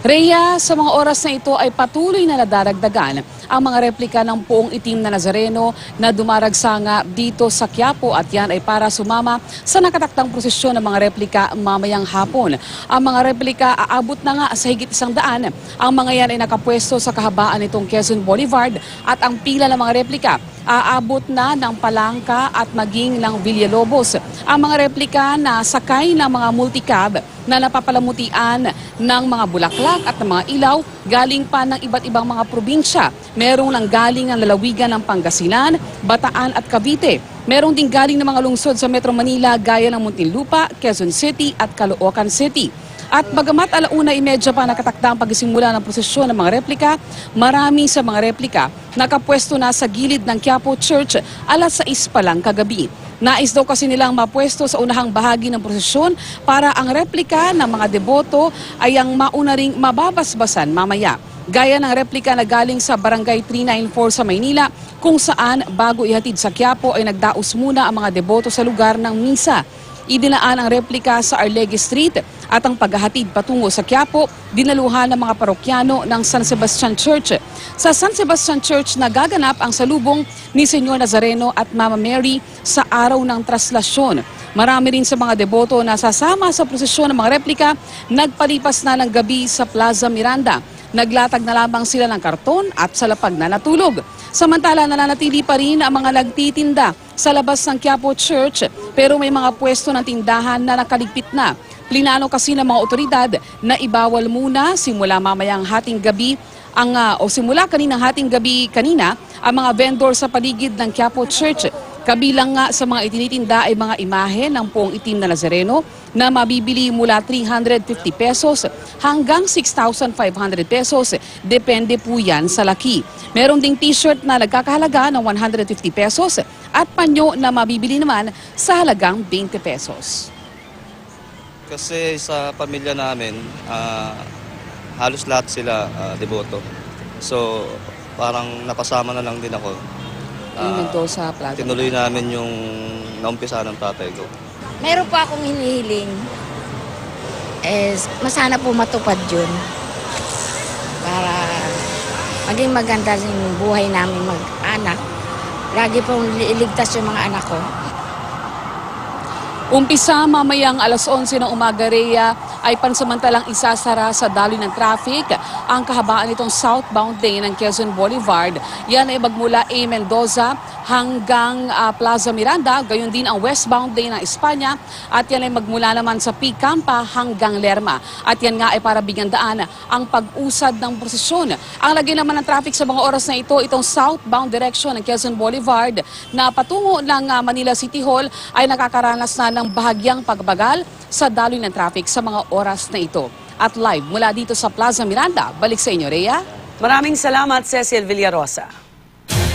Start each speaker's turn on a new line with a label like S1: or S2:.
S1: Rhea, sa mga oras na ito ay patuloy na nadaragdagan ang mga replika ng Poong Itim na Nazareno na dumaragsanga dito sa Quiapo at yan ay para sumama sa nakatakdang prosesyon ng mga replika mamayang hapon. Ang mga replika aabot na nga sa higit 100. Ang mga yan ay nakapwesto sa kahabaan nitong Quezon Boulevard at ang pila ng mga replika aabot na ng Palangka at maging ng Villalobos. Ang mga replika na sakay ng mga multicab na napapalamutian ng mga bulaklak at ng mga ilaw galing pa ng iba't ibang mga probinsya. Merong lang galing ng lalawigan ng Pangasinan, Bataan at Cavite. Merong din galing ng mga lungsod sa Metro Manila gaya ng Muntinlupa, Quezon City at Caloocan City. At bagamat 1:30 pa nakatakda ang pagsisimula ng prosesyon ng mga replika, marami sa mga replika nakapwesto na sa gilid ng Quiapo Church 6:00 pa lang kagabi. Nais daw kasi nilang mapwesto sa unahang bahagi ng prosesyon para ang replika ng mga deboto ay ang mauna ring mababasbasan mamaya. Gaya ng replika na galing sa Barangay 394 sa Maynila kung saan bago ihatid sa Quiapo ay nagdaos muna ang mga deboto sa lugar ng misa. Idinaan ang replika sa Arlegue Street at ang paghahatid patungo sa Quiapo, dinaluhan ng mga parokyano ng San Sebastian Church. Sa San Sebastian Church nagaganap ang salubong ni Senyor Nazareno at Mama Mary sa araw ng traslasyon. Marami rin sa mga deboto na sasama sa prosesyon ng mga replika, nagpalipas na ng gabi sa Plaza Miranda. Naglatag na lamang sila ng karton at salapag na natulog. Samantala nananatili pa rin ang mga nagtitinda sa labas ng Quiapo Church pero may mga pwesto ng tindahan na nakaligpit na. Plinano kasi ng mga otoridad na ibawal muna simula mamayang hating gabi simula kaninang hating gabi kanina ang mga vendor sa paligid ng Quiapo Church. Kabilang nga sa mga itinitinda ay mga imahe ng Poong Itim na Nazareno na mabibili mula 350 pesos hanggang 6,500 pesos. Depende po yan sa laki. Meron ding t-shirt na nagkakahalaga ng 150 pesos at panyo na mabibili naman sa halagang 20 pesos.
S2: Kasi sa pamilya namin, halos lahat sila deboto. So parang napasama na lang din ako.
S1: Mendoza Plaza.
S2: Tinuloy namin yung naumpisa ng tatay ko.
S3: Meron po akong hinihiling. Masana po matupad yun. Para maging maganda yung buhay namin mag-anak. Lagi pong iligtas yung mga anak ko.
S1: Umpisa mamayang 11:00 ng umaga, Rhea, ay pansamantalang isasara sa daloy ng traffic ang kahabaan nitong southbound lane ng Quezon Boulevard. Yan ay magmula A. Mendoza hanggang Plaza Miranda, gayon din ang westbound lane ng Espanya at yan ay magmula naman sa P. Campa hanggang Lerma. At yan nga ay para bigyan daan ang pag-usad ng prosesyon. Ang lagay naman ng traffic sa mga oras na ito, itong southbound direction ng Quezon Boulevard na patungo ng Manila City Hall ay nakakaranas na ng bahagyang pagbagal sa daloy ng traffic sa mga oras na ito. At live mula dito sa Plaza Miranda, balik sa inyo, Rhea.
S4: Maraming salamat, Cecil Villarosa.